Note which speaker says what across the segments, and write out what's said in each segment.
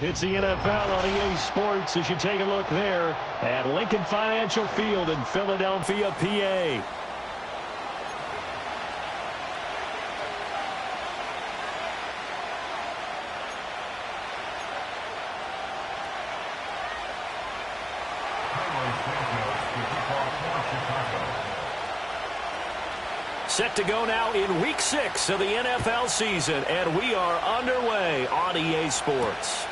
Speaker 1: It's the NFL on EA Sports as you take a look there at Lincoln Financial Field in Philadelphia, PA. Set to go now in Week 6 of the NFL season, and we are underway on EA Sports.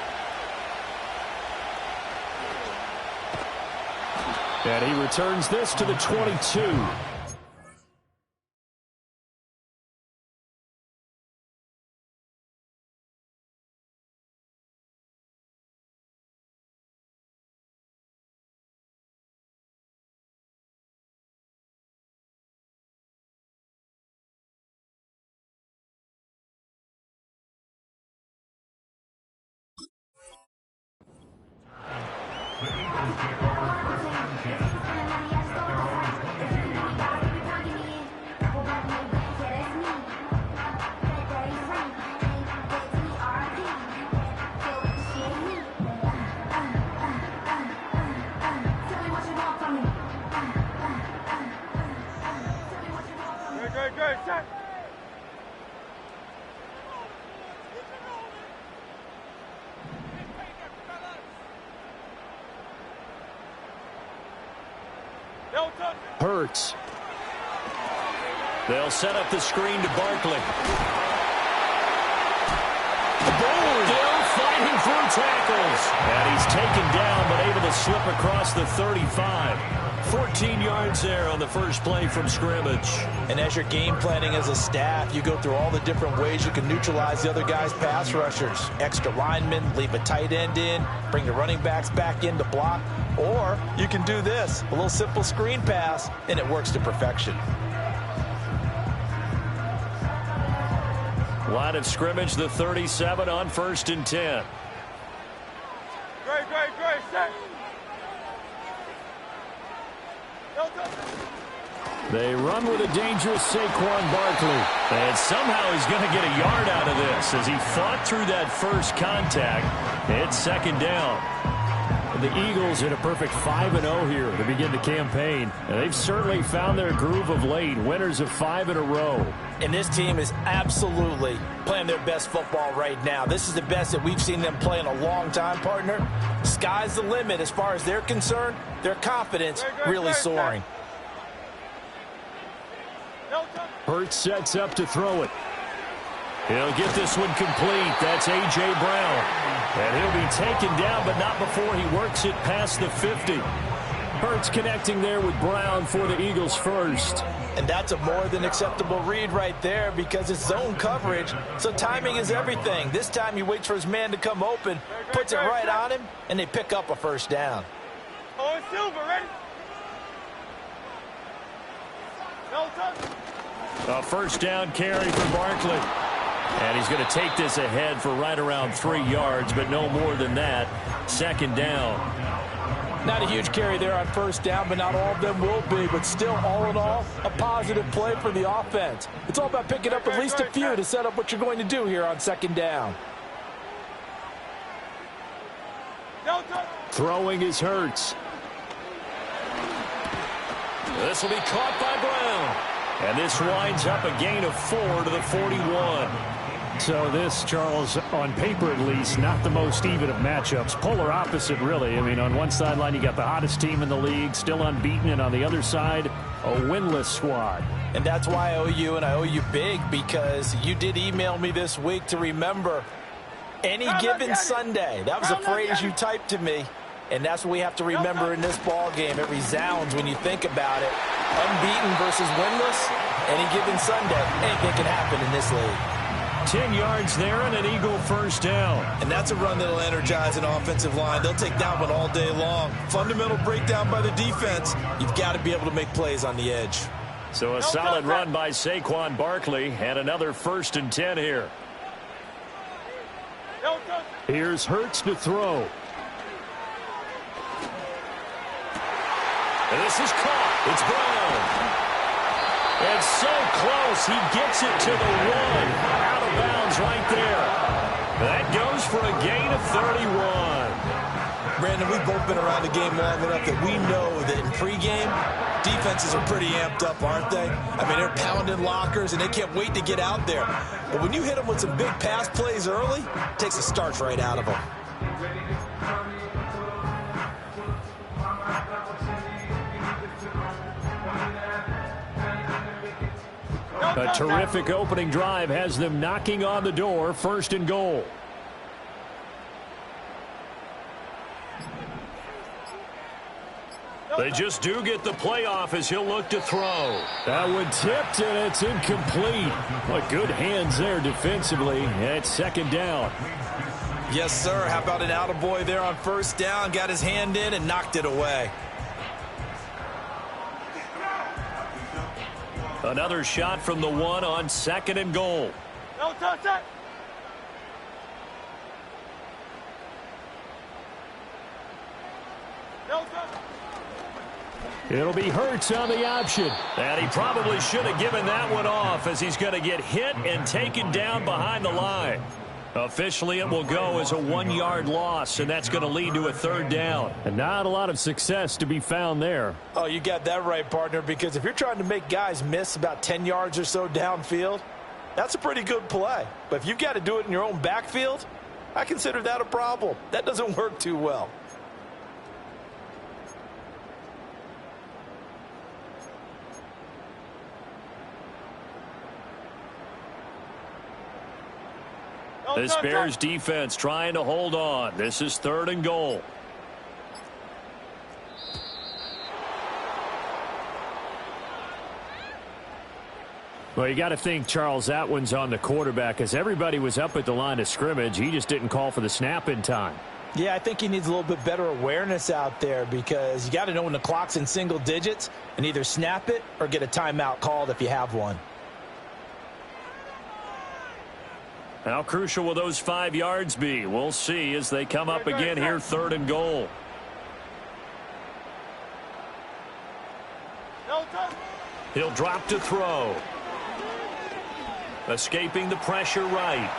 Speaker 1: And he returns this to the 22. Hurts. They'll set up the screen to Barkley. Still fighting through tackles. And he's taken down, but able to slip across the 35. 14 yards there on the first play from scrimmage.
Speaker 2: And as you're game planning as a staff, you go through all the different ways you can neutralize the other guy's pass rushers. Extra linemen, leave a tight end in, bring the running backs back in to block. Or you can do this, a little simple screen pass, and it works to perfection.
Speaker 1: Line of scrimmage, the 37 on 1st and 10.
Speaker 3: Great, set.
Speaker 1: They run with a dangerous Saquon Barkley. And somehow he's going to get a yard out of this as he fought through that first contact. It's second down. The Eagles in a perfect 5-0 here to begin the campaign. And they've certainly found their groove of late, winners of 5 in a row.
Speaker 2: And this team is absolutely playing their best football right now. This is the best that we've seen them play in a long time, partner. Sky's the limit as far as they're concerned. Their confidence really soaring.
Speaker 1: Hurts sets up to throw it. He'll get this one complete. That's A.J. Brown. And he'll be taken down, but not before he works it past the 50. Hurts connecting there with Brown for the Eagles first.
Speaker 2: And that's a more than acceptable read right there because it's zone coverage, so timing is everything. This time he waits for his man to come open, puts it right on him, and they pick up a first down.
Speaker 3: Oh, it's Silver, ready?
Speaker 1: A first down carry for Barkley. And he's going to take this ahead for right around 3 yards, but no more than that. Second down.
Speaker 2: Not a huge carry there on first down, but not all of them will be. But still, all in all, a positive play for the offense. It's all about picking up at least a few to set up what you're going to do here on second down.
Speaker 1: Throwing is Hurts. This will be caught by Brown. And this winds up a gain of 4 to the 41. So this, Charles, on paper at least, not the most even of matchups. Polar opposite, really. I mean, on one sideline, you got the hottest team in the league, still unbeaten, and on the other side, a winless squad.
Speaker 2: And that's why I owe you, and I owe you big, because you did email me this week to remember any given Sunday. That was a phrase you typed to me, and that's what we have to remember in this ball game. It resounds when you think about it. Unbeaten versus winless, any given Sunday, anything can happen in this league.
Speaker 1: 10 yards there and an Eagle first down.
Speaker 2: And that's a run that'll energize an offensive line. They'll take that one all day long. Fundamental breakdown by the defense. You've got to be able to make plays on the edge.
Speaker 1: So a solid run by Saquon Barkley and another 1st and 10 here. Here's Hurts to throw. And this is caught. It's Brown. And so close, he gets it to the 1. Out of bounds right there. That goes for a gain of 31.
Speaker 2: Brandon, we've both been around the game long enough that we know that in pregame, defenses are pretty amped up, aren't they? I mean, they're pounding lockers, and they can't wait to get out there. But when you hit them with some big pass plays early, it takes the starch right out of them.
Speaker 1: A terrific opening drive has them knocking on the door, 1st and goal. They just do get the playoff as he'll look to throw. That one tipped, and it's incomplete. But good hands there defensively. It's 2nd down.
Speaker 2: Yes, sir. How about an attaboy there on 1st down? Got his hand in and knocked it away.
Speaker 1: Another shot from the 1 on 2nd and goal.
Speaker 3: No touch it. No touch.
Speaker 1: It'll be Hurts on the option. And he probably should have given that one off as he's going to get hit and taken down behind the line. Officially, it will go as a 1-yard loss, and that's going to lead to a 3rd down. And not a lot of success to be found there.
Speaker 2: Oh, you got that right, partner, because if you're trying to make guys miss about 10 yards or so downfield, that's a pretty good play. But if you've got to do it in your own backfield, I consider that a problem. That doesn't work too well.
Speaker 1: This Bears defense trying to hold on. This is 3rd and goal. Well, you got to think, Charles, that one's on the quarterback as everybody was up at the line of scrimmage. He just didn't call for the snap in time.
Speaker 2: Yeah, I think he needs a little bit better awareness out there because you got to know when the clock's in single digits and either snap it or get a timeout called if you have one.
Speaker 1: How crucial will those 5 yards be? We'll see as they come up again here, 3rd and goal. He'll drop to throw. Escaping the pressure right.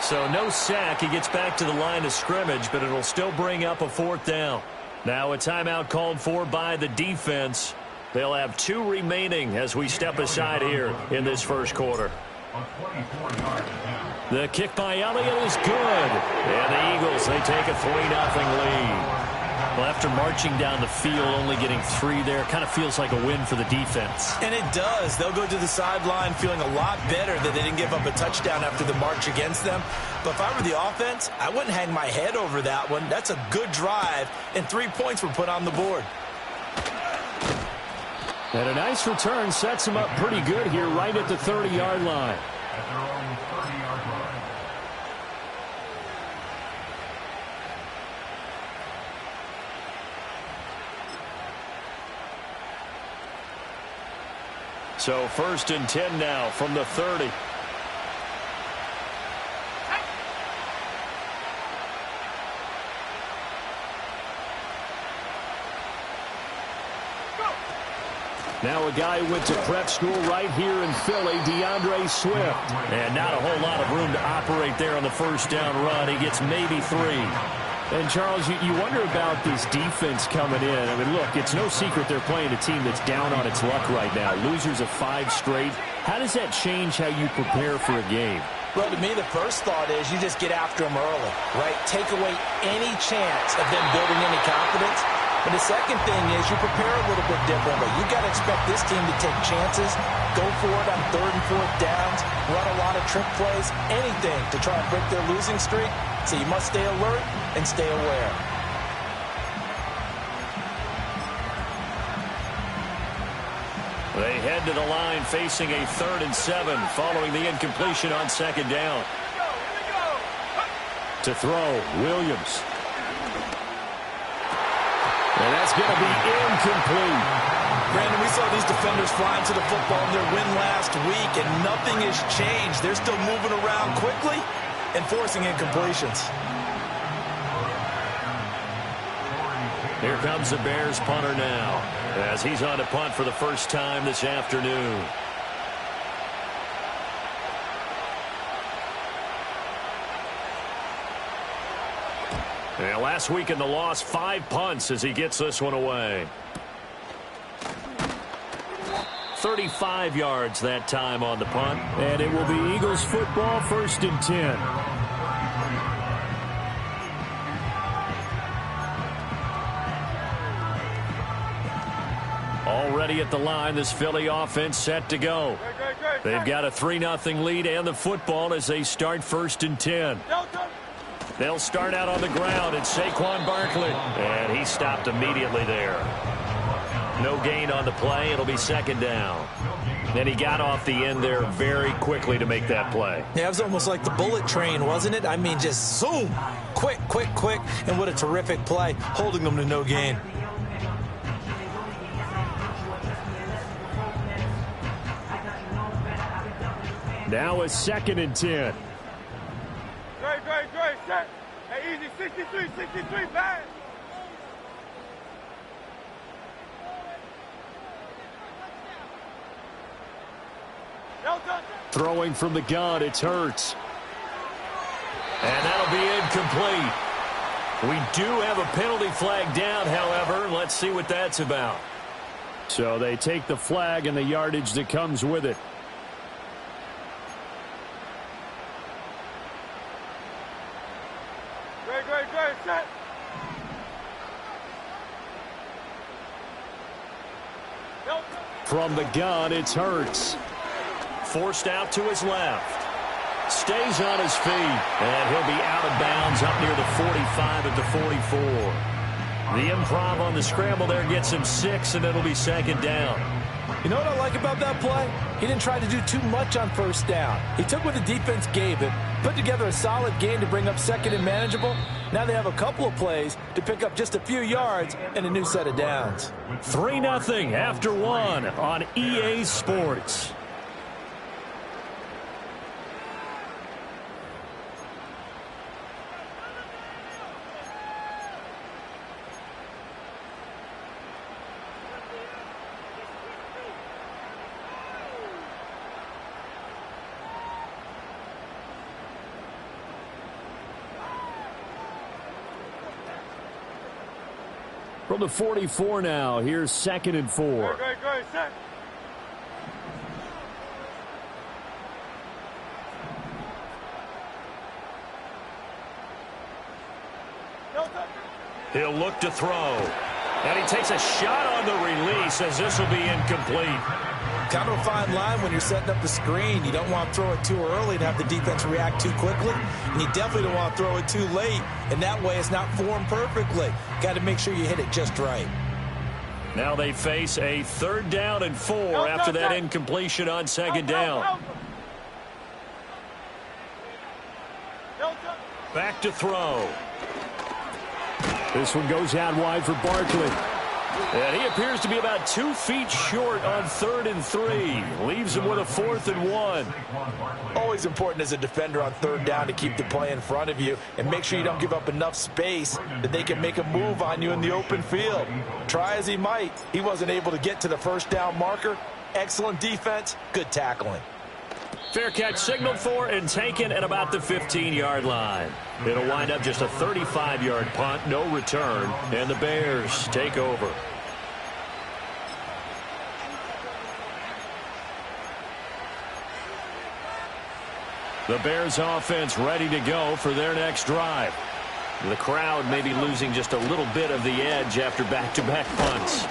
Speaker 1: So no sack. He gets back to the line of scrimmage, but it'll still bring up a 4th down. Now a timeout called for by the defense. They'll have 2 remaining as we step aside here in this 1st quarter. The kick by Elliott is good. And the Eagles, they take a 3-0 lead. Well, after marching down the field, only getting 3 there, kind of feels like a win for the defense.
Speaker 2: And it does. They'll go to the sideline feeling a lot better that they didn't give up a touchdown after the march against them. But if I were the offense, I wouldn't hang my head over that one. That's a good drive, and 3 points were put on the board.
Speaker 1: And a nice return sets him up pretty good here right at the 30-yard line. So 1st and 10 now from the 30. Now a guy who went to prep school right here in Philly, DeAndre Swift. And not a whole lot of room to operate there on the 1st down run. He gets maybe 3. And, Charles, you wonder about this defense coming in. I mean, look, it's no secret they're playing a team that's down on its luck right now. Losers of 5 straight. How does that change how you prepare for a game?
Speaker 2: Well, to me, the first thought is you just get after them early, right? Take away any chance of them building any confidence. But the second thing is you prepare a little bit differently. You got to expect this team to take chances, go for it on 3rd and 4th downs, run a lot of trick plays, anything to try and break their losing streak. So you must stay alert and stay aware.
Speaker 1: They head to the line facing a 3rd and 7 following the incompletion on 2nd down. To throw, Williams. And that's going to be incomplete.
Speaker 2: Brandon, we saw these defenders flying to the football in their win last week, and nothing has changed. They're still moving around quickly and forcing incompletions.
Speaker 1: Here comes the Bears punter now as he's on to punt for the first time this afternoon. Yeah, last week in the loss, 5 punts as he gets this one away. 35 yards that time on the punt. And it will be Eagles football, 1st and 10. Already at the line, this Philly offense set to go. They've got a 3-0 lead and the football as they start 1st and 10. They'll start out on the ground. It's Saquon Barkley. And he stopped immediately there. No gain on the play. It'll be 2nd down. And he got off the end there very quickly to make that play.
Speaker 2: Yeah, it was almost like the bullet train, wasn't it? I mean, just zoom. Quick, quick, quick. And what a terrific play, holding them to no gain.
Speaker 1: Now it's 2nd and 10.
Speaker 3: Great, set. Hey, easy, 63, pass.
Speaker 1: Throwing from the gun, it's Hurts. And that'll be incomplete. We do have a penalty flag down, however. Let's see what that's about. So they take the flag and the yardage that comes with it.
Speaker 3: Great, set.
Speaker 1: From the gun, it's Hurts. Forced out to his left. Stays on his feet. And he'll be out of bounds up near the 45 at the 44. The improv on the scramble there gets him 6, and it'll be 2nd down.
Speaker 2: You know what I like about that play? He didn't try to do too much on 1st down. He took what the defense gave him, put together a solid gain to bring up 2nd and manageable. Now they have a couple of plays to pick up just a few yards and a new set of downs.
Speaker 1: 3-0 after 1 on EA Sports. From the 44 now, here's 2nd and 4.
Speaker 3: Great, set.
Speaker 1: He'll look to throw. And he takes a shot on the release as this will be incomplete.
Speaker 2: Kind of a fine line when you're setting up the screen. You don't want to throw it too early and have the defense react too quickly. And you definitely don't want to throw it too late. And that way it's not formed perfectly. Got to make sure you hit it just right.
Speaker 1: Now they face a 3rd down and 4 after that incompletion on 2nd down. Back to throw. This one goes out wide for Barkley. And he appears to be about 2 feet short on 3rd and 3. Leaves him with a 4th and 1.
Speaker 2: Always important as a defender on 3rd down to keep the play in front of you and make sure you don't give up enough space that they can make a move on you in the open field. Try as he might, he wasn't able to get to the 1st down marker. Excellent defense, good tackling.
Speaker 1: Fair catch signaled for and taken at about the 15-yard line. It'll wind up just a 35-yard punt, no return, and the Bears take over. The Bears offense ready to go for their next drive. The crowd may be losing just a little bit of the edge after back-to-back punts.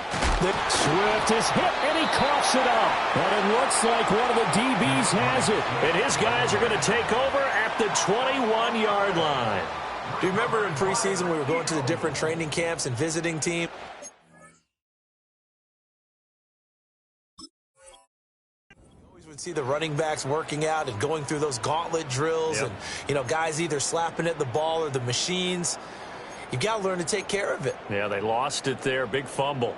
Speaker 1: Swift is hit, and he coughs it up. And it looks like one of the DBs has it. And his guys are going to take over at the 21-yard line.
Speaker 2: Do you remember in preseason we were going to the different training camps and visiting teams? Would see the running backs working out and going through those gauntlet drills. Yep. And, you know, guys either slapping at the ball or the machines. You've got to learn to take care of it.
Speaker 1: Yeah, they lost it there. Big fumble.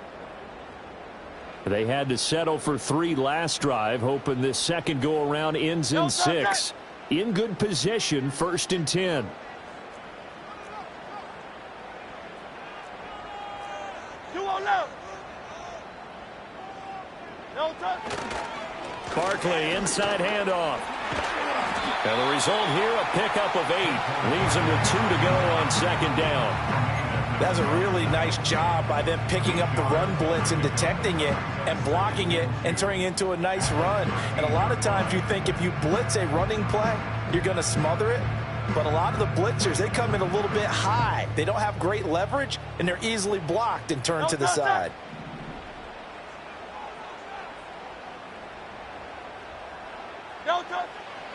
Speaker 1: They had to settle for 3 last drive, hoping this second go-around ends in 6. In good position, 1st and 10. Barkley, inside handoff. And the result here, a pickup of 8. Leaves him with 2 to go on second down.
Speaker 2: That's a really nice job by them picking up the run blitz and detecting it and blocking it and turning it into a nice run. And a lot of times you think if you blitz a running play, you're going to smother it. But a lot of the blitzers, they come in a little bit high. They don't have great leverage, and they're easily blocked and turned to the side.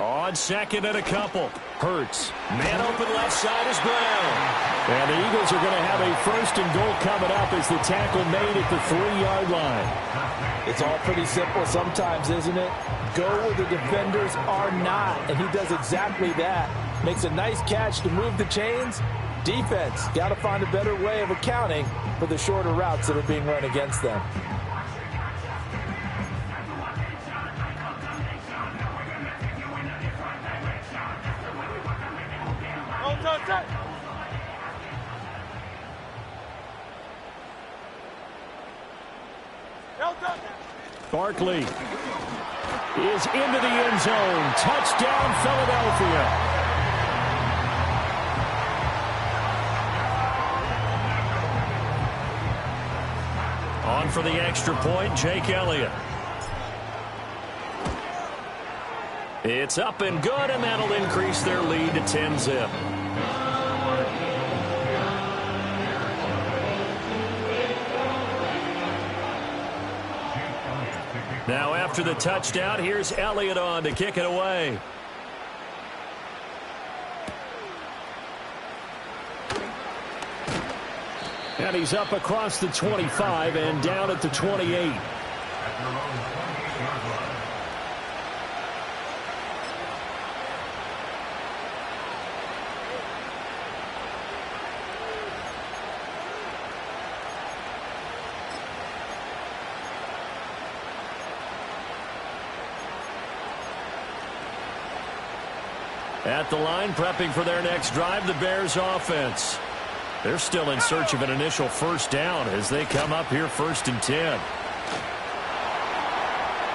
Speaker 1: On second and a couple. Hurts. Man open left side is Brown. And the Eagles are going to have a first and goal coming up as the tackle made at the 3-yard line.
Speaker 2: It's all pretty simple sometimes, isn't it? Go where the defenders are not, and he does exactly that. Makes a nice catch to move the chains. Defense, got to find a better way of accounting for the shorter routes that are being run against them.
Speaker 1: Barkley is into the end zone. Touchdown, Philadelphia. On for the extra point, Jake Elliott. It's up and good, and that'll increase their lead to 10-zip. Now after the touchdown, here's Elliott on to kick it away. And he's up across the 25 and down at the 28. At the line, prepping for their next drive, the Bears offense. They're still in search of an initial first down as they come up here 1st and 10.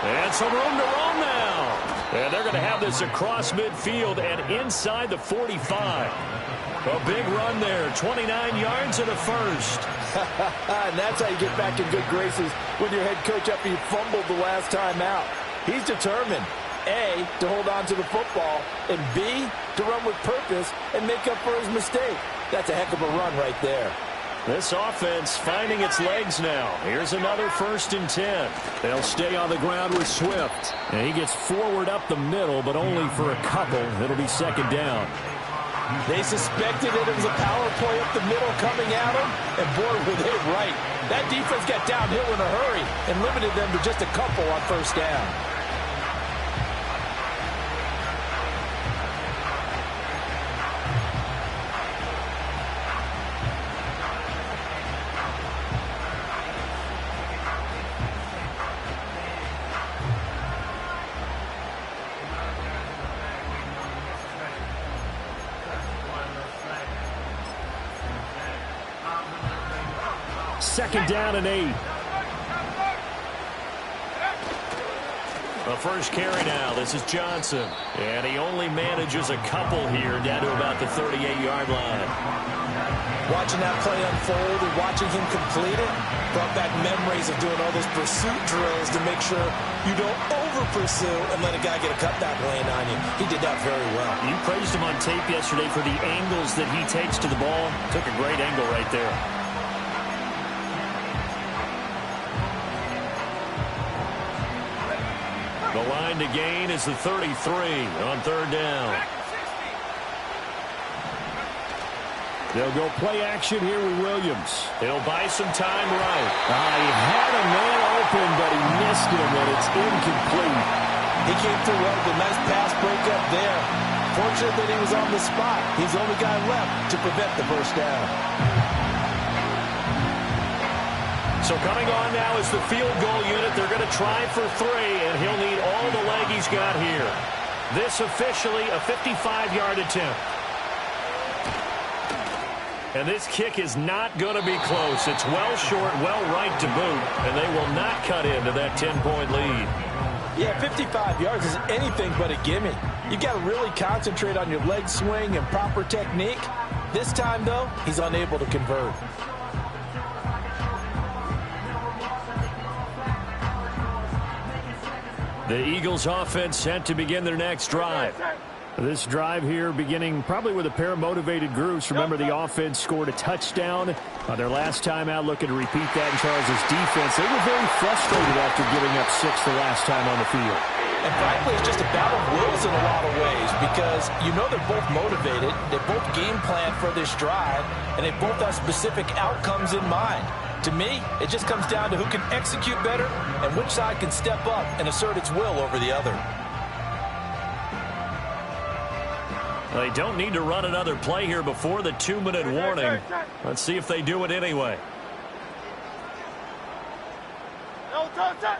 Speaker 1: And some room to run now. And they're going to have this across midfield and inside the 45. A big run there, 29 yards and a first.
Speaker 2: And that's how you get back in good graces when your head coach after you fumbled the last time out. He's determined, A, to hold on to the football, and B, to run with purpose and make up for his mistake. That's a heck of a run right there.
Speaker 1: This offense finding its legs now. Here's another 1st and 10. They'll stay on the ground with Swift. And he gets forward up the middle, but only for a couple. It'll be 2nd down.
Speaker 2: They suspected it was a power play up the middle coming at them, and boy, were they right. That defense got downhill in a hurry and limited them to just a couple on 1st down.
Speaker 1: Second down and 8. The first carry now. This is Johnson. And he only manages a couple here down to about the 38-yard line.
Speaker 2: Watching that play unfold and watching him complete it brought back memories of doing all those pursuit drills to make sure you don't over-pursue and let a guy get a cutback lane on you. He did that very well.
Speaker 1: You praised him on tape yesterday for the angles that he takes to the ball. Took a great angle right there. The line to gain is the 33 on 3rd down. They'll go play action here with Williams. He'll buy some time right. He had a man open, but he missed him, and it's incomplete.
Speaker 2: He came through well with a nice pass breakup there. Fortunate that he was on the spot. He's the only guy left to prevent the first down.
Speaker 1: So coming on now is the field goal unit. They're going to try for 3, and he'll need all the leg he's got here. This officially a 55-yard attempt. And this kick is not going to be close. It's well short, well right to boot, and they will not cut into that 10-point lead.
Speaker 2: Yeah, 55 yards is anything but a gimme. You've got to really concentrate on your leg swing and proper technique. This time, though, he's unable to convert.
Speaker 1: The Eagles offense set to begin their next drive. This drive here beginning probably with a pair of motivated groups. Remember, the offense scored a touchdown their last time out, looking to repeat that in Charles' defense. They were very frustrated after giving up 6 the last time on the field.
Speaker 2: And frankly, it's just a battle of wills in a lot of ways because you know they're both motivated, they both game plan for this drive, and they both have specific outcomes in mind. To me, it just comes down to who can execute better and which side can step up and assert its will over the other.
Speaker 1: They don't need to run another play here before the 2-minute warning. Let's see if they do it anyway.
Speaker 3: No touch.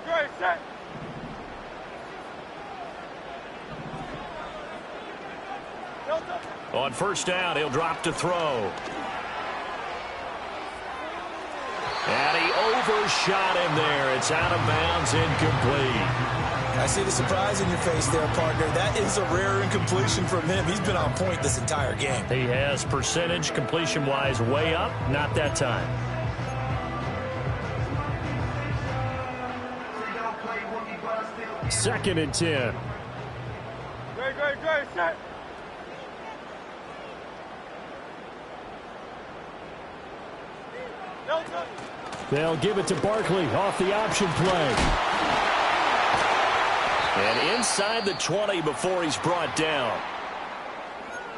Speaker 3: Great, set.
Speaker 1: On first down, he'll drop to throw. And he overshot him there. It's out of bounds, incomplete.
Speaker 2: I see the surprise in your face there, partner. That is a rare incompletion from him. He's been on point this entire game.
Speaker 1: He has percentage completion-wise way up. Not that time. Second and 10.
Speaker 3: Great, set. No touch.
Speaker 1: They'll give it to Barkley off the option play. And inside the 20 before he's brought down.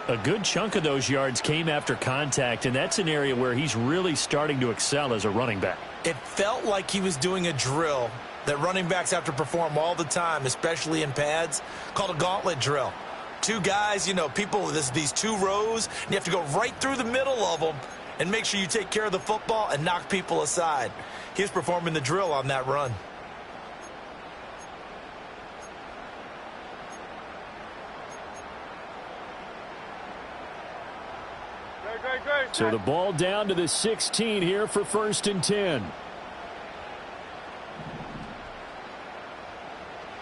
Speaker 1: A good chunk of those yards came after contact, and that's an area where he's really starting to excel as a running back.
Speaker 2: It felt like he was doing a drill that running backs have to perform all the time, especially in pads, called a gauntlet drill. Two guys, people, these two rows, and you have to go right through the middle of them and make sure you take care of the football and knock people aside. He was performing the drill on that run.
Speaker 3: Great.
Speaker 1: So the ball down to the 16 here for first and 10.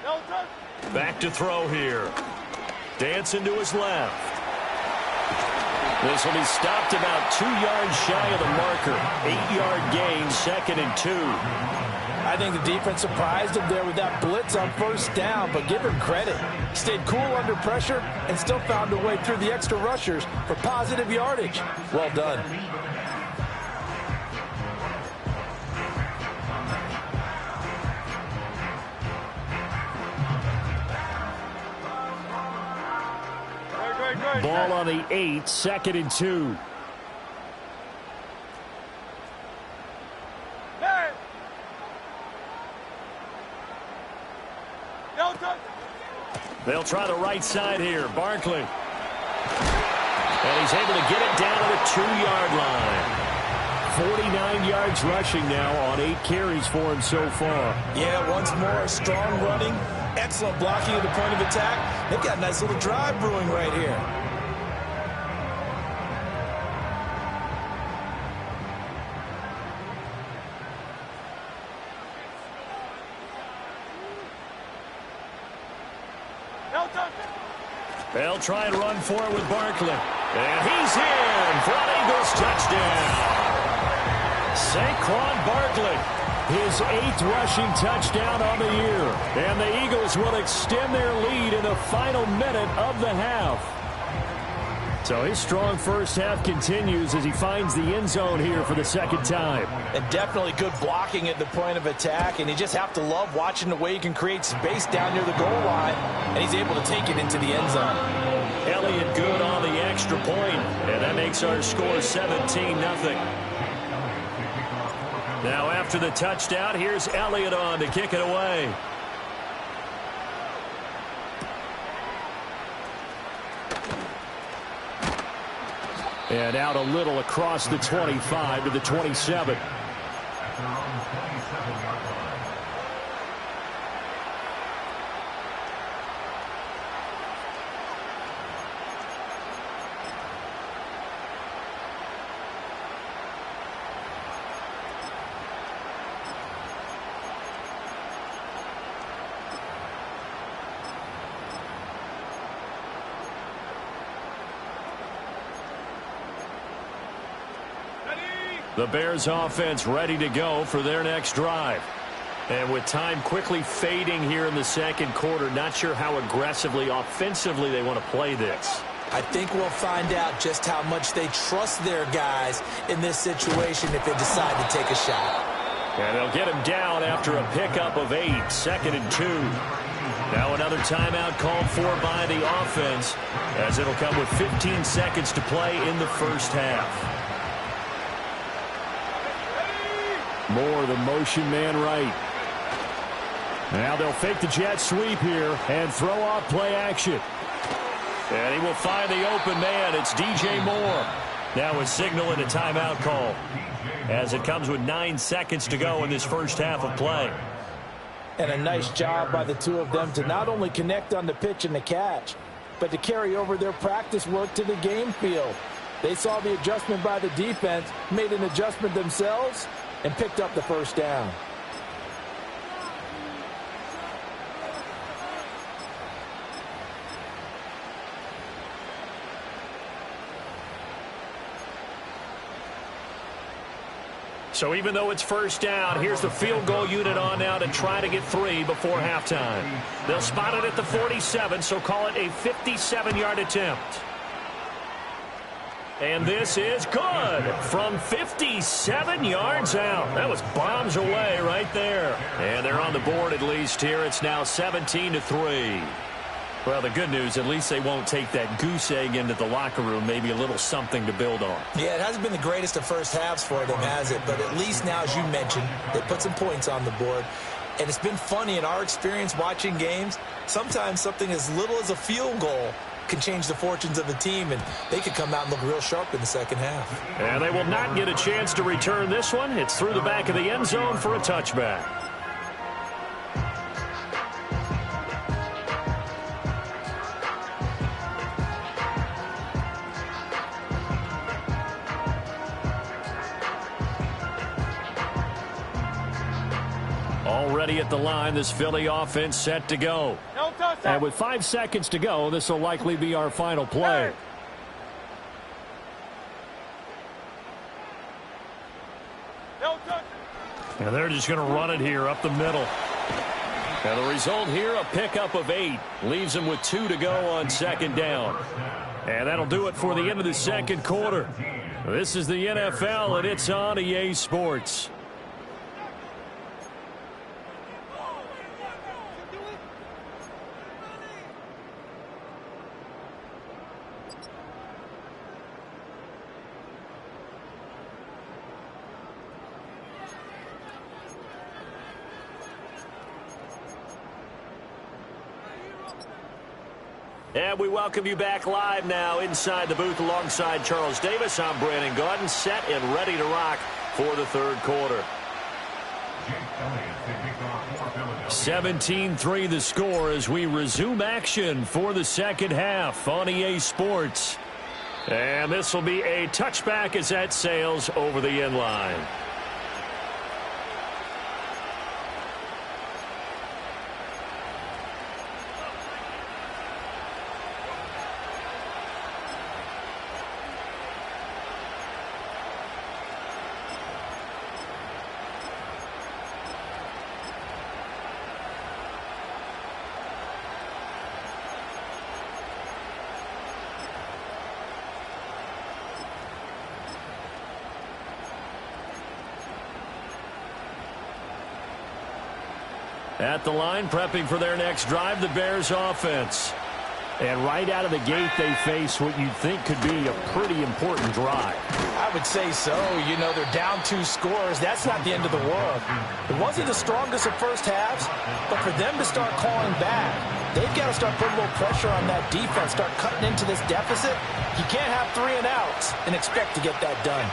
Speaker 3: No touch.
Speaker 1: Back to throw here. Dancing to his left. This will be stopped about 2 yards shy of the marker. 8-yard gain, second and 2.
Speaker 2: I think the defense surprised him there with that blitz on first down, but give him credit. Stayed cool under pressure and still found a way through the extra rushers for positive yardage. Well done.
Speaker 3: Great.
Speaker 1: Ball on the 8, second and 2.
Speaker 3: Hey. No touch.
Speaker 1: They'll try the right side here. Barkley. And he's able to get it down to the 2-yard line. 49 yards rushing now on 8 carries for him so far.
Speaker 2: Yeah, once more, strong running, excellent blocking at the point of attack. They've got a nice little drive brewing right here.
Speaker 3: No touch.
Speaker 1: They'll try and run for it with Barkley. And he's in for an Eagles touchdown. Saquon Barkley, his 8th rushing touchdown on the year. And the Eagles will extend their lead in the final minute of the half. So his strong first half continues as he finds the end zone here for the second time.
Speaker 2: And definitely good blocking at the point of attack, and you just have to love watching the way he can create space down near the goal line, and he's able to take it into the end zone.
Speaker 1: Elliott good on the extra point, and that makes our score 17-0. Now after the touchdown, here's Elliott on to kick it away. And out a little across the 25 to the 27. The Bears offense ready to go for their next drive. And with time quickly fading here in the second quarter, not sure how aggressively, offensively they want to play this.
Speaker 2: I think we'll find out just how much they trust their guys in this situation if they decide to take a shot.
Speaker 1: And they'll get him down after a pickup of 8, 2nd and 2. Now another timeout called for by the offense, as it'll come with 15 seconds to play in the first half. Moore, the motion man right. Now they'll fake the jet sweep here and throw off play action. And he will find the open man. It's DJ Moore. Now a signal and a timeout call, as it comes with 9 seconds to go in this first half of play.
Speaker 2: And a nice job by the two of them to not only connect on the pitch and the catch, but to carry over their practice work to the game field. They saw the adjustment by the defense, made an adjustment themselves, and picked up the first down.
Speaker 1: So even though it's first down, here's the field goal unit on now to try to get 3 before halftime. They'll spot it at the 47, so call it a 57-yard attempt. And this is good from 57 yards out. That was bombs away right there. And they're on the board at least here. It's now 17-3. Well, the good news, at least they won't take that goose egg into the locker room. Maybe a little something to build on.
Speaker 2: Yeah, it hasn't been the greatest of first halves for them, has it? But at least now, as you mentioned, they put some points on the board. And it's been funny in our experience watching games. Sometimes something as little as a field goal can change the fortunes of a team, and they could come out and look real sharp in the second half.
Speaker 1: And they will not get a chance to return this one. It's through the back of the end zone for a touchback. Already at the line, this Philly offense set to go. And with 5 seconds to go, this will likely be our final play. And they're just going to run it here up the middle. And the result here, a pickup of 8. Leaves them with 2 to go on second down. And that'll do it for the end of the second quarter. This is the NFL, and it's on EA Sports. And we welcome you back live now inside the booth alongside Charles Davis. I'm Brandon Gaudin, set and ready to rock for the third quarter. 17-3 the score as we resume action for the second half on EA Sports. And this will be a touchback as that sails over the end line. At the line, prepping for their next drive, the Bears offense. And right out of the gate, they face what you'd think could be a pretty important drive.
Speaker 2: I would say so. You know, they're down 2 scores. That's not the end of the world. It wasn't the strongest of first halves, but for them to start calling back, they've got to start putting a little pressure on that defense, start cutting into this deficit. You can't have 3 and outs and expect to get that done.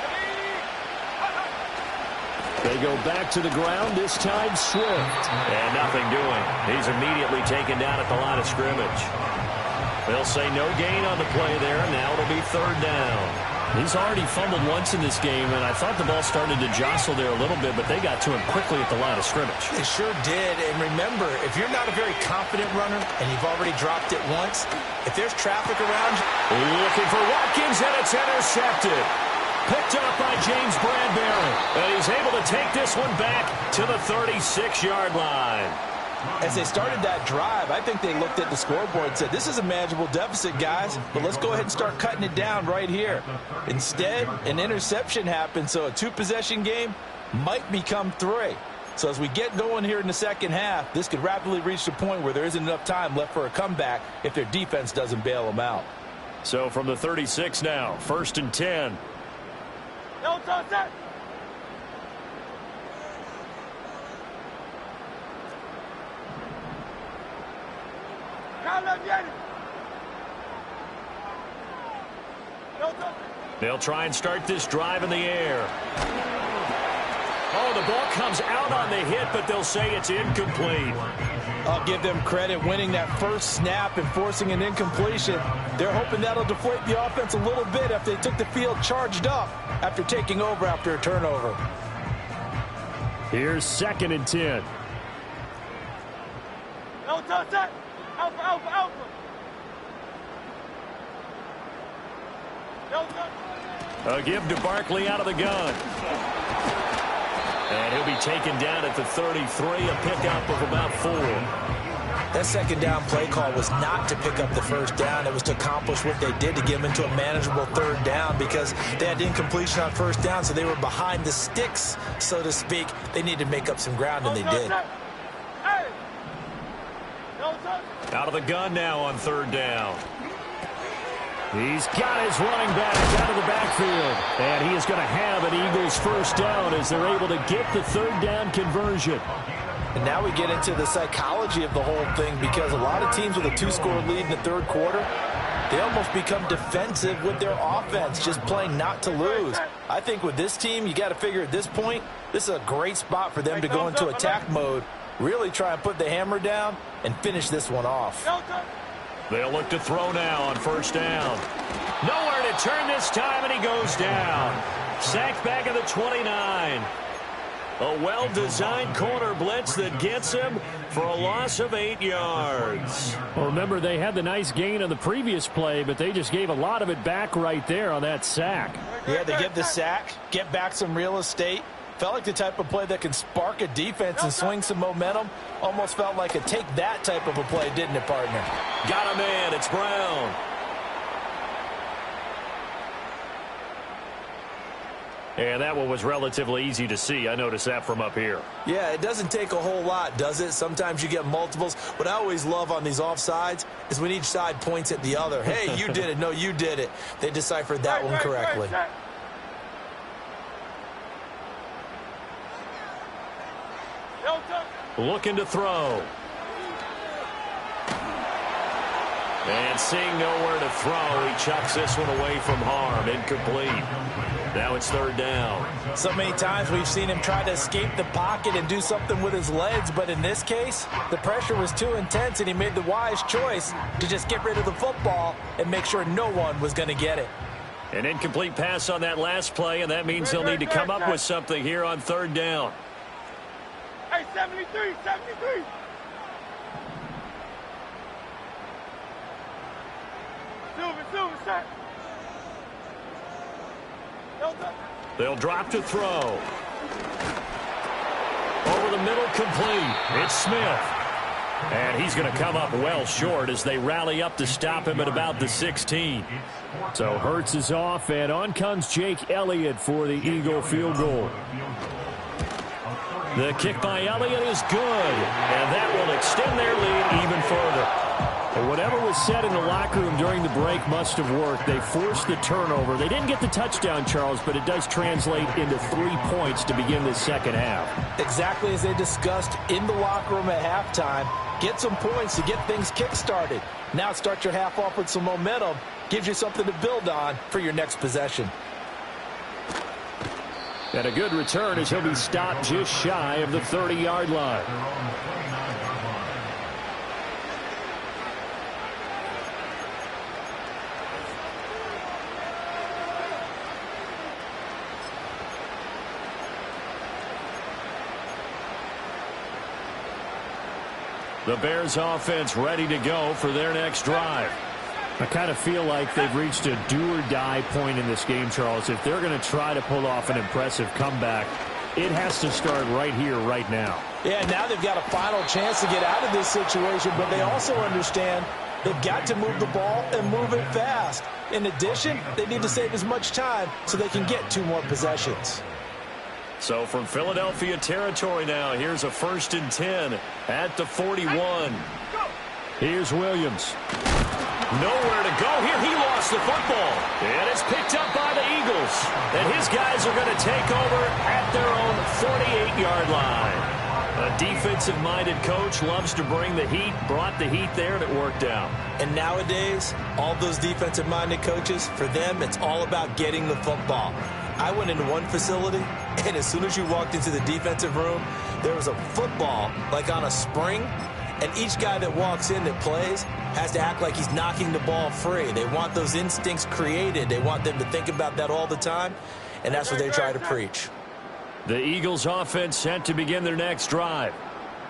Speaker 1: They go back to the ground, this time Swift. And nothing doing. He's immediately taken down at the line of scrimmage. They'll say no gain on the play there. Now it'll be 3rd down. He's already fumbled once in this game, and I thought the ball started to jostle there a little bit, but they got to him quickly at the line of scrimmage.
Speaker 2: They sure did. And remember, if you're not a very confident runner and you've already dropped it once, if there's traffic around you.
Speaker 1: Looking for Watkins, and it's intercepted. Picked up by James Bradbury. And he's able to take this one back to the 36-yard line.
Speaker 2: As they started that drive, I think they looked at the scoreboard and said, this is a manageable deficit, guys, but let's go ahead and start cutting it down right here. Instead, an interception happened, so a 2-possession game might become 3. So as we get going here in the second half, this could rapidly reach the point where there isn't enough time left for a comeback if their defense doesn't bail them out.
Speaker 1: So from the 36 now, 1st and 10.
Speaker 3: No touch that.
Speaker 1: They'll try and start this drive in the air. Oh, the ball comes out on the hit, but they'll say it's incomplete.
Speaker 2: I'll give them credit winning that first snap and forcing an incompletion. They're hoping that'll deflate the offense a little bit after they took the field charged up after taking over after a turnover.
Speaker 1: Here's 2nd and 10.
Speaker 3: No touch that. Alpha, alpha, alpha. No touch.
Speaker 1: A give to Barkley out of the gun. And he'll be taken down at the 33, a pickup of about 4.
Speaker 2: That 2nd down play call was not to pick up the 1st down. It was to accomplish what they did to get them into a manageable 3rd down because they had incompletion on 1st down, so they were behind the sticks, so to speak. They needed to make up some ground, and they did.
Speaker 3: Hey. No touch.
Speaker 1: Out of the gun now on 3rd down. He's got his running back out of the backfield. And he is going to have an Eagles 1st down as they're able to get the 3rd down conversion.
Speaker 2: And now we get into the psychology of the whole thing because a lot of teams with a 2-score lead in the 3rd quarter, they almost become defensive with their offense, just playing not to lose. I think with this team, you got to figure at this point, this is a great spot for them to go into attack mode, really try and put the hammer down and finish this one off.
Speaker 1: They'll look to throw now on 1st down. Nowhere to turn this time, and he goes down. Sacked back at the 29. A well-designed corner blitz that gets him for a loss of 8 yards. Well, remember, they had the nice gain on the previous play, but they just gave a lot of it back right there on that sack.
Speaker 2: Yeah, they get the sack, get back some real estate. Felt like the type of play that can spark a defense and swing some momentum. Almost felt like a take that type of a play, didn't it, partner?
Speaker 1: Got a man. It's Brown. And that one was relatively easy to see. I noticed that from up here.
Speaker 2: Yeah, it doesn't take a whole lot, does it? Sometimes you get multiples. What I always love on these offsides is when each side points at the other. Hey, you did it. No, you did it. They deciphered that one correctly.
Speaker 1: Looking to throw. And seeing nowhere to throw, he chucks this one away from harm. Incomplete. Now it's 3rd down.
Speaker 2: So many times we've seen him try to escape the pocket and do something with his legs, but in this case, the pressure was too intense, and he made the wise choice to just get rid of the football and make sure no one was going to get it.
Speaker 1: An incomplete pass on that last play, and that means he'll need to come up with something here on 3rd down.
Speaker 3: Hey, 73, 73. Silver, set.
Speaker 1: They'll drop to throw. Over the middle, complete. It's Smith. And he's going to come up well short as they rally up to stop him at about the 16. So Hurts is off, and on comes Jake Elliott for the Eagle field goal. The kick by Elliott is good, and that will extend their lead even further. Whatever was said in the locker room during the break must have worked. They forced the turnover. They didn't get the touchdown, Charles, but it does translate into 3 points to begin this second half.
Speaker 2: Exactly as they discussed in the locker room at halftime. Get some points to get things kick-started. Now start your half off with some momentum. Gives you something to build on for your next possession.
Speaker 1: And a good return as he'll be stopped just shy of the 30-yard line. The Bears offense ready to go for their next drive. I kind of feel like they've reached a do-or-die point in this game, Charles. If they're going to try to pull off an impressive comeback, it has to start right here, right now.
Speaker 2: Yeah, now they've got a final chance to get out of this situation, but they also understand they've got to move the ball and move it fast. In addition, they need to save as much time so they can get 2 more possessions.
Speaker 1: So from Philadelphia territory now, here's a 1st and 10 at the 41. Here's Williams. Nowhere to go here. He lost the football. And it's picked up by the Eagles. And his guys are going to take over at their own 48-yard line. A defensive-minded coach loves to bring the heat, brought the heat there, and it worked out.
Speaker 2: And nowadays, all those defensive-minded coaches, for them, it's all about getting the football. I went into one facility, and as soon as you walked into the defensive room, there was a football, like on a spring, and each guy that walks in that plays has to act like he's knocking the ball free. They want those instincts created. They want them to think about that all the time, and that's what they try to preach.
Speaker 1: The Eagles offense set to begin their next drive.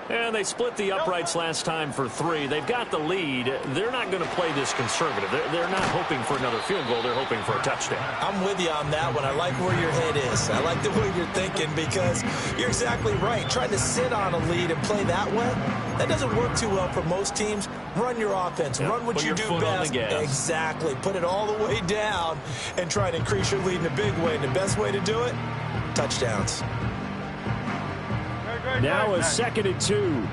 Speaker 1: And they split the uprights last time for 3. They've got the lead. They're not going to play this conservative. They're not hoping for another field goal. They're hoping for a touchdown.
Speaker 2: I'm with you on that one. I like where your head is. I like the way you're thinking because you're exactly right. Trying to sit on a lead and play that way, that doesn't work too well for most teams. Run your offense. Run what you do best. Exactly. Put it all the way down and try to increase your lead in a big way. And the best way to do it, touchdowns.
Speaker 1: Now a 2nd and 2.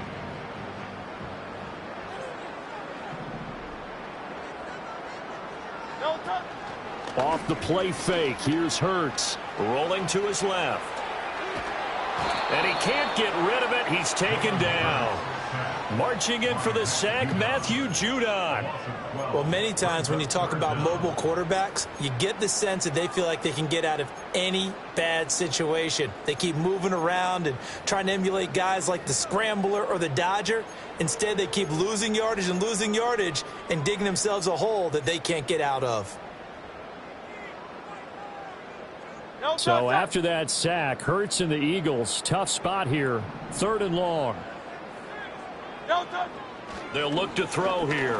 Speaker 1: Off the play fake. Here's Hurts. Rolling to his left. And he can't get rid of it. He's taken down. Marching in for the sack, Matthew Judon.
Speaker 2: Well, many times when you talk about mobile quarterbacks, you get the sense that they feel like they can get out of any bad situation. They keep moving around and trying to emulate guys like the Scrambler or the Dodger. Instead, they keep losing yardage and digging themselves a hole that they can't get out of.
Speaker 1: So after that sack, Hurts and the Eagles, tough spot here. 3rd and long. They'll look to throw here.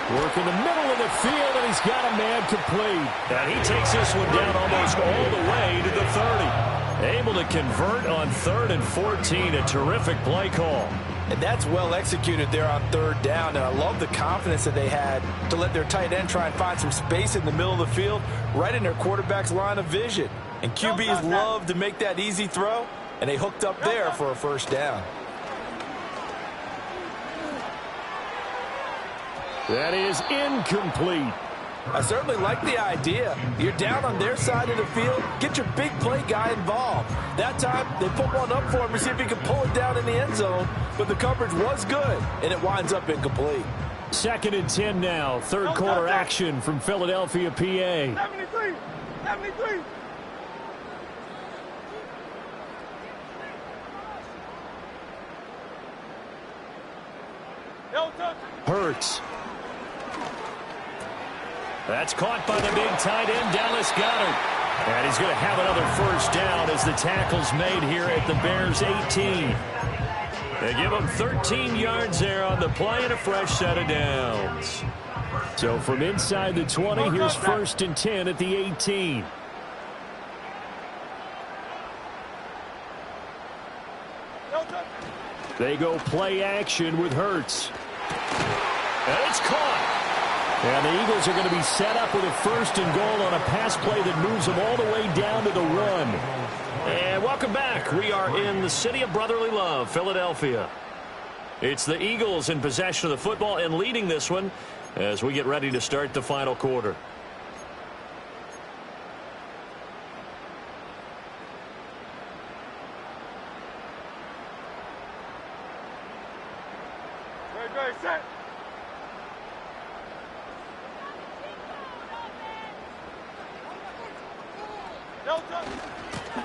Speaker 1: Work in the middle of the field, and he's got a man complete. And he takes this one down almost all the way to the 30. Able to convert on 3rd and 14. A terrific play call.
Speaker 2: And that's well executed there on 3rd down. And I love the confidence that they had to let their tight end try and find some space in the middle of the field, right in their quarterback's line of vision. And QBs love to make that easy throw, and they hooked up there for a 1st down.
Speaker 1: That is incomplete.
Speaker 2: I certainly like the idea. You're down on their side of the field. Get your big play guy involved. That time, they put one up for him to see if he could pull it down in the end zone. But the coverage was good, and it winds up incomplete.
Speaker 1: 2nd and 10 now. 3rd quarter action from Philadelphia, PA.
Speaker 3: 73. 73.
Speaker 1: Hurts. That's caught by the big tight end, Dallas Goedert. And he's going to have another 1st down as the tackle's made here at the Bears' 18. They give him 13 yards there on the play and a fresh set of downs. So from inside the 20, here's 1st and 10 at the 18. They go play action with Hurts. And it's caught. And the Eagles are going to be set up with a 1st and goal on a pass play that moves them all the way down to the 1. And welcome back. We are in the city of brotherly love, Philadelphia. It's the Eagles in possession of the football and leading this one as we get ready to start the final quarter.
Speaker 3: Great, set.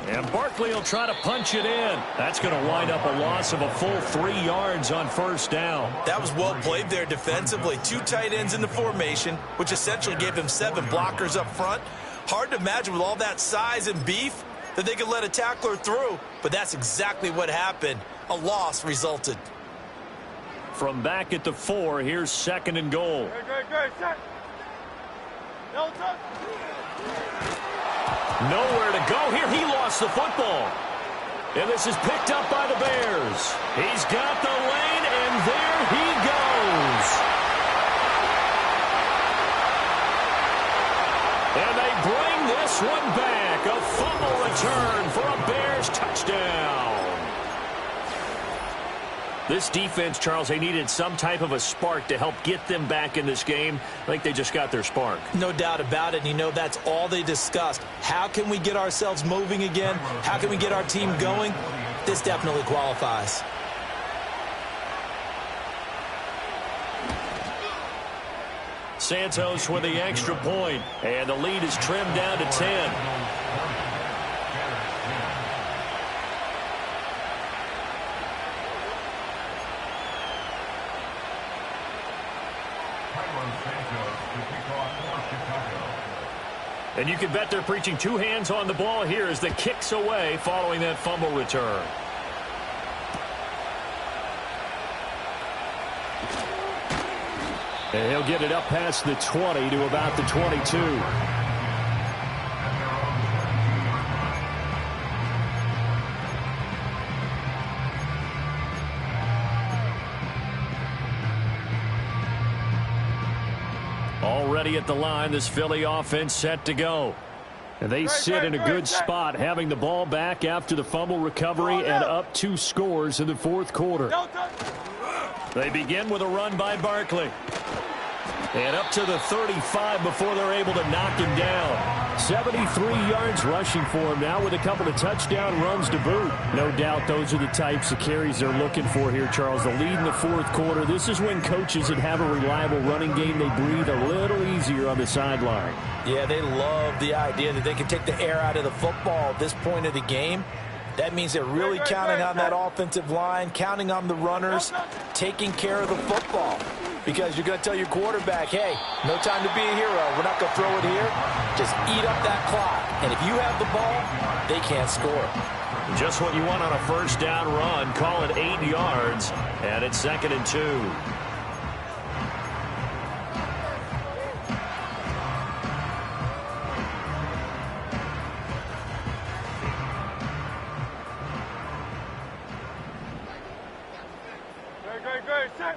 Speaker 1: And Barkley will try to punch it in. That's going to wind up a loss of a full 3 yards on first down.
Speaker 2: That was well played there defensively. 2 tight ends in the formation, which essentially gave them 7 blockers up front. Hard to imagine with all that size and beef that they could let a tackler through, but that's exactly what happened. A loss resulted.
Speaker 1: From back at the 4, here's 2nd and goal.
Speaker 3: Great, set.
Speaker 1: Nowhere to go here. He lost the football. And this is picked up by the Bears. He's got the lane, and there he goes. And they bring this one back. A fumble return for a Bears touchdown. This defense, Charles, they needed some type of a spark to help get them back in this game. I think they just got their spark.
Speaker 2: No doubt about it. And you know that's all they discussed. How can we get ourselves moving again? How can we get our team going? This definitely qualifies.
Speaker 1: Santos with the extra point, and the lead is trimmed down to 10. And you can bet they're preaching 2 hands on the ball here as the kick's away following that fumble return. And he'll get it up past the 20 to about the 22. Already at the line, this Philly offense set to go. And they sit in a good spot, having the ball back after the fumble recovery and up 2 scores in the 4th quarter. They begin with a run by Barkley. And up to the 35 before they're able to knock him down. 73 yards rushing for him now with a couple of touchdown runs to boot. No doubt those are the types of carries they're looking for here, Charles. The lead in the 4th quarter. This is when coaches that have a reliable running game, they breathe a little easier on the sideline.
Speaker 2: Yeah, they love the idea that they can take the air out of the football at this point of the game. That means they're really counting on that offensive line, counting on the runners, taking care of the football. Because you're going to tell your quarterback, hey, no time to be a hero. We're not going to throw it here. Just eat up that clock. And if you have the ball, they can't score.
Speaker 1: Just what you want on a first down run. Call it 8 yards. And it's 2nd and 2.
Speaker 3: Great, set.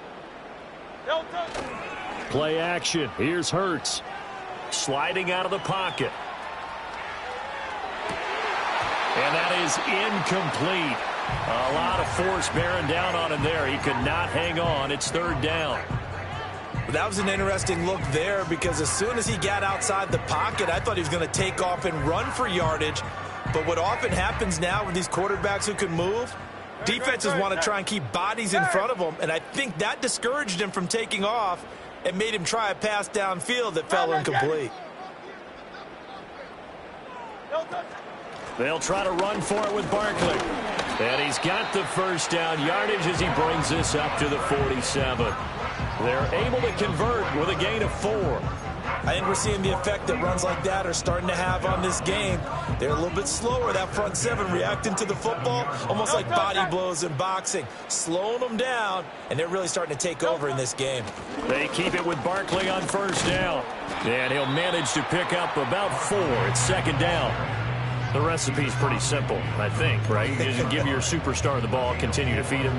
Speaker 1: Play action. Here's Hurts. Sliding out of the pocket. And that is incomplete. A lot of force bearing down on him there. He could not hang on. It's 3rd down.
Speaker 2: That was an interesting look there because as soon as he got outside the pocket, I thought he was going to take off and run for yardage. But what often happens now with these quarterbacks who can move, defenses want to try and keep bodies in front of them, and I think that discouraged him from taking off and made him try a pass downfield that fell incomplete.
Speaker 1: They'll try to run for it with Barkley. And he's got the first down yardage as he brings this up to the 47. They're able to convert with a gain of 4.
Speaker 2: I think we're seeing the effect that runs like that are starting to have on this game. They're a little bit slower, that front 7, reacting to the football, almost like body blows in boxing, slowing them down, and they're really starting to take over in this game.
Speaker 1: They keep it with Barkley on first down. And he'll manage to pick up about 4. It's 2nd down. The recipe's pretty simple, I think, right? You just give your superstar the ball, continue to feed him.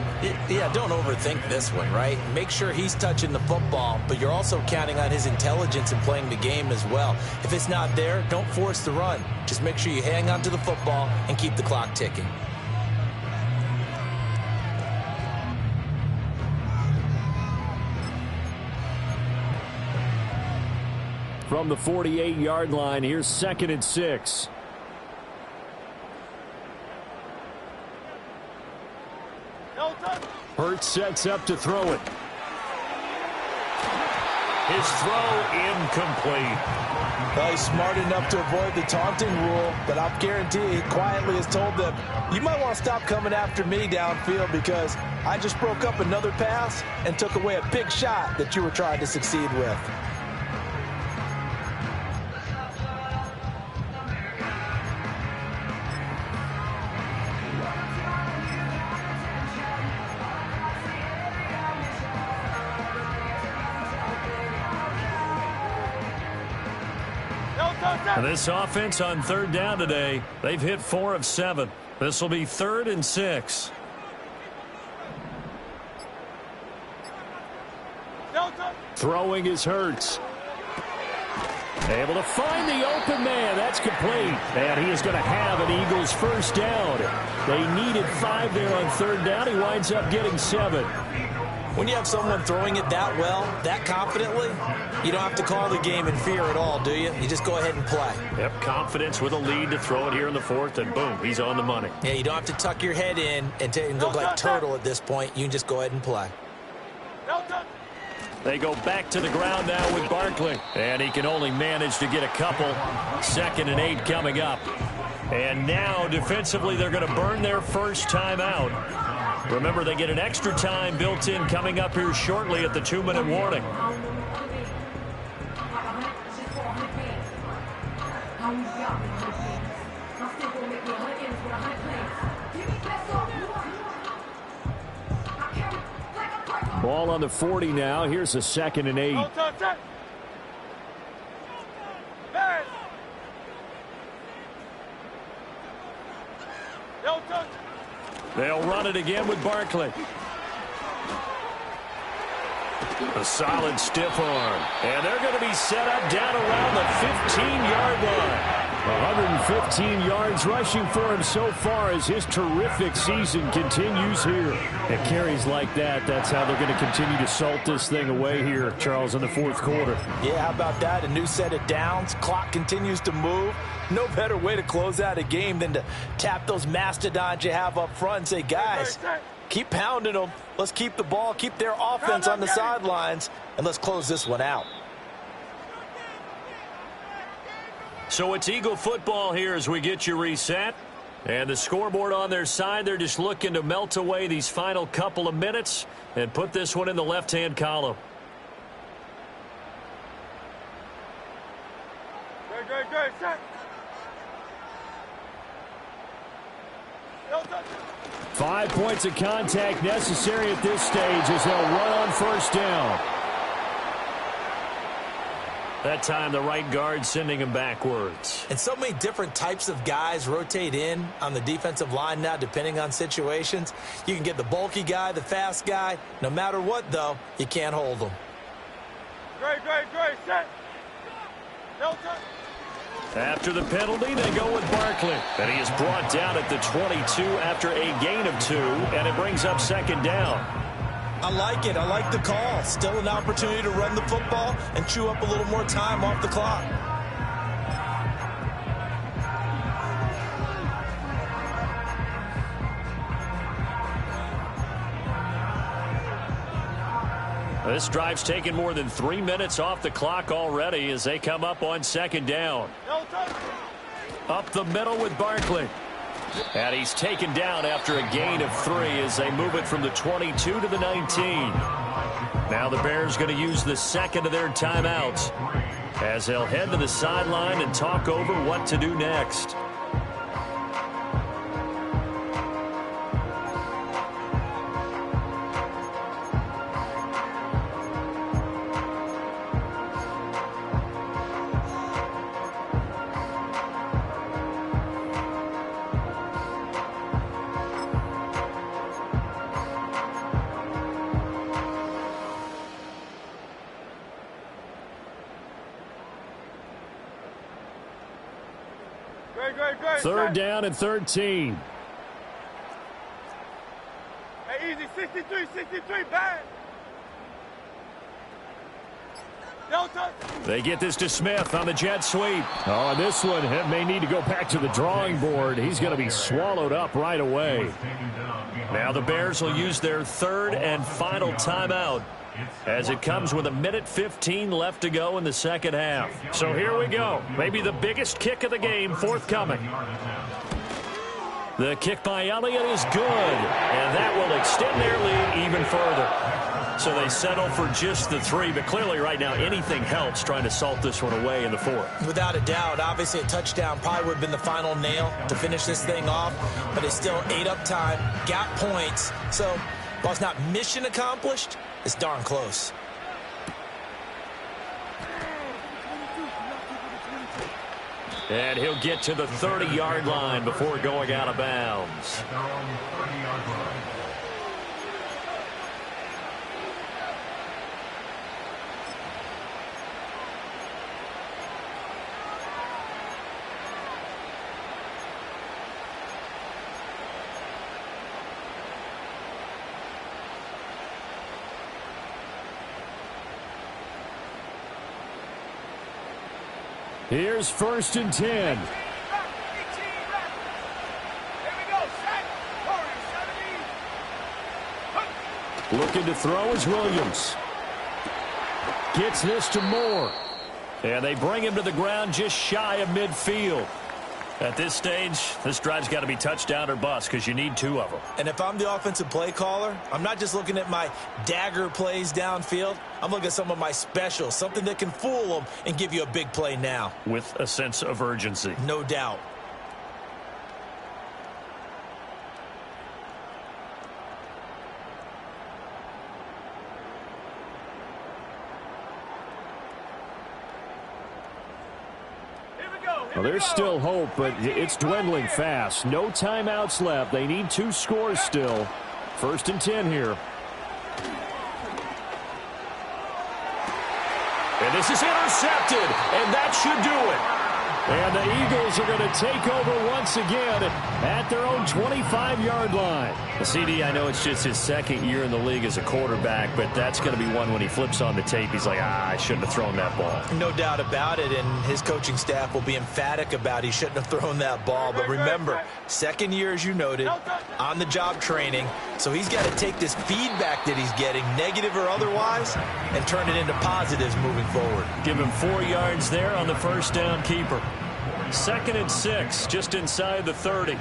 Speaker 2: Yeah, don't overthink this one, right? Make sure he's touching the football, but you're also counting on his intelligence in playing the game as well. If it's not there, don't force the run. Just make sure you hang on to the football and keep the clock ticking.
Speaker 1: From the 48-yard line, here's 2nd and 6. Hurts sets up to throw it. His throw incomplete.
Speaker 2: Well, he's smart enough to avoid the taunting rule, but I'll guarantee he quietly has told them, you might want to stop coming after me downfield because I just broke up another pass and took away a big shot that you were trying to succeed with.
Speaker 1: This offense on third down today, they've hit 4 of 7. This will be 3rd and 6. Throwing is Hurts. Able to find the open man. That's complete. And he is going to have an Eagles first down. They needed 5 there on third down. He winds up getting 7.
Speaker 2: When you have someone throwing it that well, that confidently, you don't have to call the game in fear at all, do you? You just go ahead and play.
Speaker 1: Yep, confidence with a lead to throw it here in the 4th, and boom, he's on the money.
Speaker 2: Yeah, you don't have to tuck your head in and look like turtle at this point. You can just go ahead and play.
Speaker 1: They go back to the ground now with Barkley. And he can only manage to get a couple. 2nd and 8 coming up. And now, defensively, they're going to burn their first time out. Remember, they get an extra time built in coming up here shortly at the 2-minute warning. Ball on the 40 now. Here's a 2nd and 8. They'll run it again with Barkley. A solid stiff arm. And they're going to be set up down around the 15-yard line. 115 yards rushing for him so far as his terrific season continues here. And carries like that, that's how they're going to continue to salt this thing away here, Charles, in the 4th quarter.
Speaker 2: Yeah, how about that? A new set of downs. Clock continues to move. No better way to close out a game than to tap those mastodons you have up front and say, guys, keep pounding them. Let's keep the ball, keep their offense on the sidelines, and let's close this one out.
Speaker 1: So it's Eagle football here as we get you reset. And the scoreboard on their side, they're just looking to melt away these final couple of minutes and put this one in the left-hand column.
Speaker 3: Good, set.
Speaker 1: 5 points of contact necessary at this stage as they'll run on first down. That time the right guard sending him backwards.
Speaker 2: And so many different types of guys rotate in on the defensive line now depending on situations. You can get the bulky guy, the fast guy. No matter what, though, you can't hold them.
Speaker 3: Great, set.
Speaker 1: After the penalty, they go with Barkley. And he is brought down at the 22 after a gain of 2, and it brings up 2nd down.
Speaker 2: I like it. I like the call. Still an opportunity to run the football and chew up a little more time off the clock.
Speaker 1: This drive's taken more than 3 minutes off the clock already as they come up on 2nd down. Up the middle with Barkley. And he's taken down after a gain of 3 as they move it from the 22 to the 19. Now the Bears going to use the 2nd of their timeouts as they'll head to the sideline and talk over what to do next.
Speaker 3: Great.
Speaker 1: 3rd down and 13.
Speaker 3: Hey, easy. 63, bang.
Speaker 1: They get this to Smith on the jet sweep. Oh, this one may need to go back to the drawing board. He's going to be swallowed up right away. Now the Bears will use their 3rd and final timeout as it comes with 1:15 left to go in the second half. So here we go. Maybe the biggest kick of the game forthcoming. The kick by Elliott is good, and that will extend their lead even further. So they settle for just the 3, but clearly right now anything helps trying to salt this one away in the 4th.
Speaker 2: Without a doubt, obviously a touchdown probably would have been the final nail to finish this thing off, but it's still ate up time, got points. So while it's not mission accomplished, it's darn close.
Speaker 1: And he'll get to the 30-yard line before going out of bounds. Here's 1st and 10. Looking to throw is Williams. Gets this to Moore. And they bring him to the ground just shy of midfield. At this stage, this drive's got to be touchdown or bust because you need 2 of them.
Speaker 2: And if I'm the offensive play caller, I'm not just looking at my dagger plays downfield. I'm looking at some of my specials, something that can fool them and give you a big play now.
Speaker 1: With a sense of urgency.
Speaker 2: No doubt.
Speaker 1: Well, there's still hope, but it's dwindling fast. No timeouts left. They need 2 scores still. 1st and 10 here. And this is intercepted, and that should do it. And the Eagles are going to take over once again at their own 25-yard line. CD, I know it's just his 2nd year in the league as a quarterback, but that's going to be one when he flips on the tape. He's like, I shouldn't have thrown that ball.
Speaker 2: No doubt about it, and his coaching staff will be emphatic about he shouldn't have thrown that ball. But remember, 2nd year, as you noted, on-the-job training. So he's got to take this feedback that he's getting, negative or otherwise, and turn it into positives moving forward.
Speaker 1: Give him 4 yards there on the 1st down keeper. 2nd and 6, just inside the 30.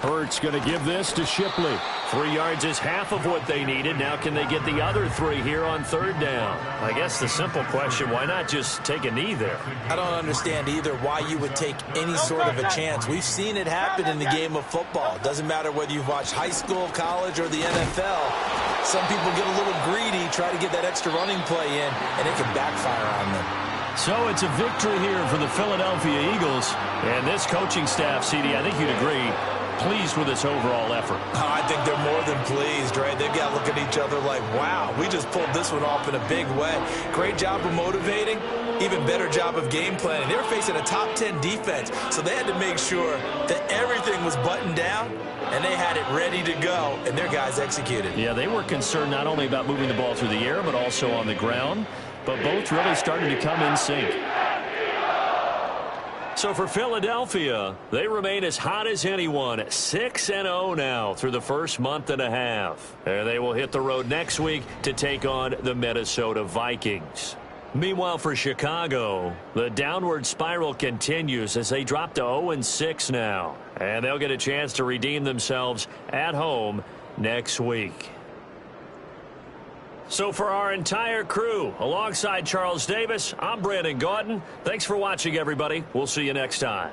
Speaker 1: Hurts going to give this to Shipley. 3 yards is half of what they needed. Now can they get the other 3 here on 3rd down? I guess the simple question, why not just take a knee there?
Speaker 2: I don't understand either why you would take any sort of a chance. We've seen it happen in the game of football. It doesn't matter whether you've watched high school, college, or the NFL. Some people get a little greedy, try to get that extra running play in, and it can backfire on them.
Speaker 1: So it's a victory here for the Philadelphia Eagles. And this coaching staff, CD, I think you'd agree, pleased with this overall effort.
Speaker 2: I think they're more than pleased, right? They've got to look at each other like, wow, we just pulled this one off in a big way. Great job of motivating, even better job of game planning. They were facing a top 10 defense, so they had to make sure that everything was buttoned down, and they had it ready to go, and their guys executed.
Speaker 1: Yeah, they were concerned not only about moving the ball through the air, but also on the ground, but both really started to come in sync. So for Philadelphia, they remain as hot as anyone, 6-0 now through the first month and a half. And they will hit the road next week to take on the Minnesota Vikings. Meanwhile, for Chicago, the downward spiral continues as they drop to 0-6 now. And they'll get a chance to redeem themselves at home next week. So for our entire crew, alongside Charles Davis, I'm Brandon Gaudin. Thanks for watching, everybody. We'll see you next time.